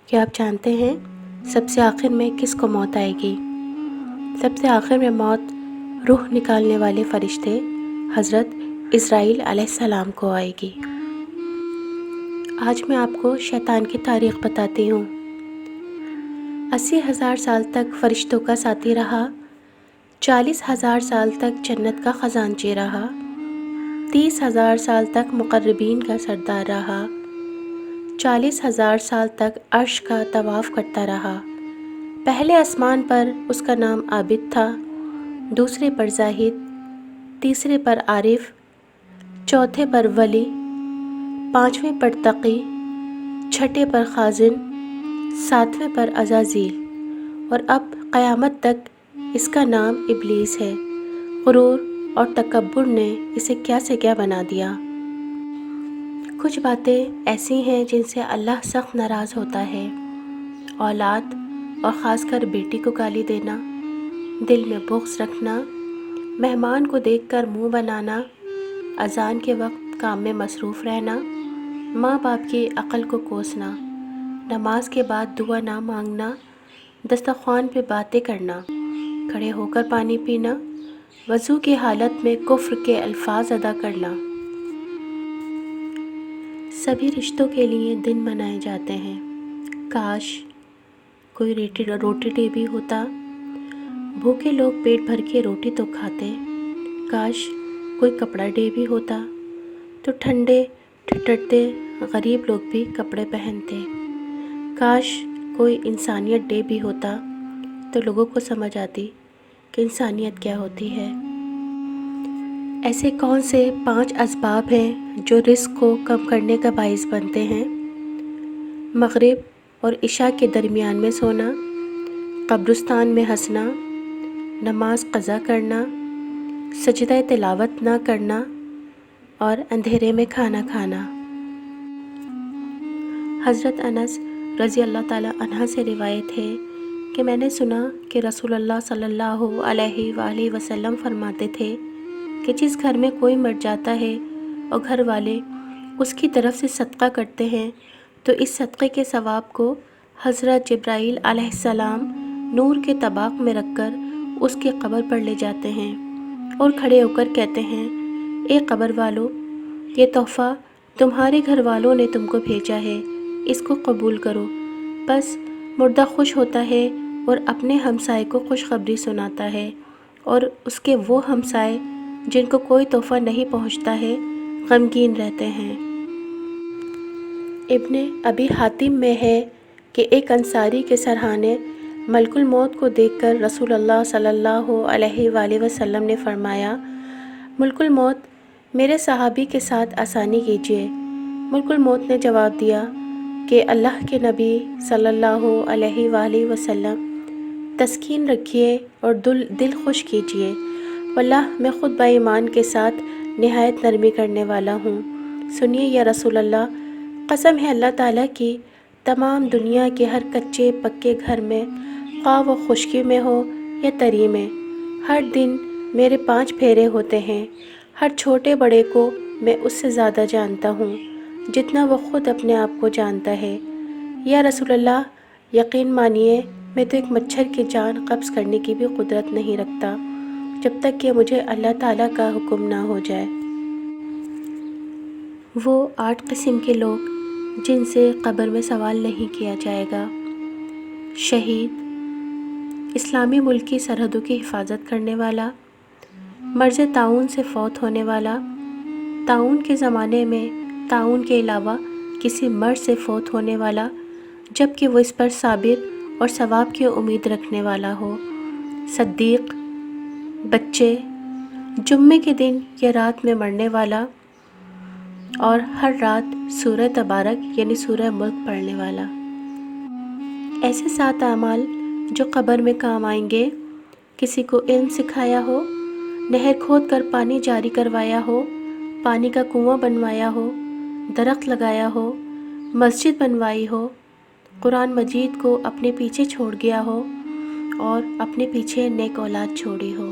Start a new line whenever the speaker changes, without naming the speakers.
کیا آپ جانتے ہیں سب سے آخر میں کس کو موت آئے گی؟ سب سے آخر میں موت روح نکالنے والے فرشتے حضرت اسرائیل علیہ السلام کو آئے گی۔ آج میں آپ کو شیطان کی تاریخ بتاتی ہوں۔ 80,000 سال تک فرشتوں کا ساتھی رہا، 40,000 سال تک جنت کا خزانچی رہا، 30,000 سال تک مقربین کا سردار رہا، 40,000 سال تک عرش کا طواف کرتا رہا۔ پہلے آسمان پر اس کا نام عابد تھا، دوسرے پر زاہد، تیسرے پر عارف، چوتھے پر ولی، پانچویں پر تقی، چھٹے پر خازن، ساتویں پر عزازیل، اور اب قیامت تک اس کا نام ابلیس ہے۔ غرور اور تکبر نے اسے کیا سے کیا بنا دیا۔ کچھ باتیں ایسی ہیں جن سے اللہ سخت ناراض ہوتا ہے۔ اولاد اور خاص کر بیٹی کو گالی دینا، دل میں بغض رکھنا، مہمان کو دیکھ کر منہ بنانا، اذان کے وقت کام میں مصروف رہنا، ماں باپ کی عقل کو کوسنا، نماز کے بعد دعا نہ مانگنا، دسترخوان پہ باتیں کرنا، کھڑے ہو کر پانی پینا، وضو کی حالت میں کفر کے الفاظ ادا کرنا۔ سبھی رشتوں کے لیے دن منائے جاتے ہیں۔ کاش کوئی روٹی ڈے بھی ہوتا، بھوکے لوگ پیٹ بھر کے روٹی تو کھاتے۔ کاش کوئی کپڑا ڈے بھی ہوتا تو ٹھنڈے ٹھٹرتے غریب لوگ بھی کپڑے پہنتے۔ کاش کوئی انسانیت ڈے بھی ہوتا تو لوگوں کو سمجھ آتی کہ انسانیت کیا ہوتی ہے۔ ایسے کون سے 5 اسباب ہیں جو رزق کو کم کرنے کا باعث بنتے ہیں؟ مغرب اور عشاء کے درمیان میں سونا، قبرستان میں ہنسنا، نماز قضا کرنا، سجدہ تلاوت نہ کرنا، اور اندھیرے میں کھانا کھانا۔ حضرت انس رضی اللہ تعالی عنہ سے روایت ہے کہ میں نے سنا کہ رسول اللہ صلی اللہ علیہ وآلہ وسلم فرماتے تھے کہ جس گھر میں کوئی مر جاتا ہے اور گھر والے اس کی طرف سے صدقہ کرتے ہیں تو اس صدقے کے ثواب کو حضرت جبرائیل علیہ السلام نور کے طباق میں رکھ کر اس کی قبر پر لے جاتے ہیں اور کھڑے ہو کر کہتے ہیں، اے قبر والو، یہ تحفہ تمہارے گھر والوں نے تم کو بھیجا ہے، اس کو قبول کرو۔ بس مردہ خوش ہوتا ہے اور اپنے ہمسائے کو خوشخبری سناتا ہے، اور اس کے وہ ہمسائے جن کو کوئی تحفہ نہیں پہنچتا ہے غمگین رہتے ہیں۔ ابن ابی حاتم میں ہے کہ ایک انصاری کے سرہانے ملک الموت کو دیکھ کر رسول اللہ صلی اللہ علیہ وآلہ وسلم نے فرمایا، ملک الموت میرے صحابی کے ساتھ آسانی کیجیے۔ ملک الموت نے جواب دیا کہ اللہ کے نبی صلی اللہ علیہ وآلہ وسلم، تسکین رکھیے اور دل خوش کیجیے، واللہ میں خود با ایمان کے ساتھ نہایت نرمی کرنے والا ہوں۔ سنیے یا رسول اللہ، قسم ہے اللہ تعالیٰ کی، تمام دنیا کے ہر کچے پکے گھر میں، خواہ وہ خشکی میں ہو یا تری میں، ہر دن میرے 5 پھیرے ہوتے ہیں۔ ہر چھوٹے بڑے کو میں اس سے زیادہ جانتا ہوں جتنا وہ خود اپنے آپ کو جانتا ہے۔ یا رسول اللہ، یقین مانیے میں تو ایک مچھر کی جان قبض کرنے کی بھی قدرت نہیں رکھتا جب تک کہ مجھے اللہ تعالیٰ کا حکم نہ ہو جائے۔ وہ 8 قسم کے لوگ جن سے قبر میں سوال نہیں کیا جائے گا: شہید، اسلامی ملک کی سرحدوں کی حفاظت کرنے والا، مرض طاعون سے فوت ہونے والا، طاعون کے زمانے میں طاعون کے علاوہ کسی مرض سے فوت ہونے والا جبکہ وہ اس پر صابر اور ثواب کی امید رکھنے والا ہو، صدیق، بچے، جمعے کے دن یا رات میں مرنے والا، اور ہر رات سورہ تبارک یعنی سورہ ملک پڑھنے والا۔ ایسے 7 اعمال جو قبر میں کام آئیں گے: کسی کو علم سکھایا ہو، نہر کھود کر پانی جاری کروایا ہو، پانی کا کنواں بنوایا ہو، درخت لگایا ہو، مسجد بنوائی ہو، قرآن مجید کو اپنے پیچھے چھوڑ گیا ہو اور اپنے پیچھے نیک اولاد چھوڑی ہو۔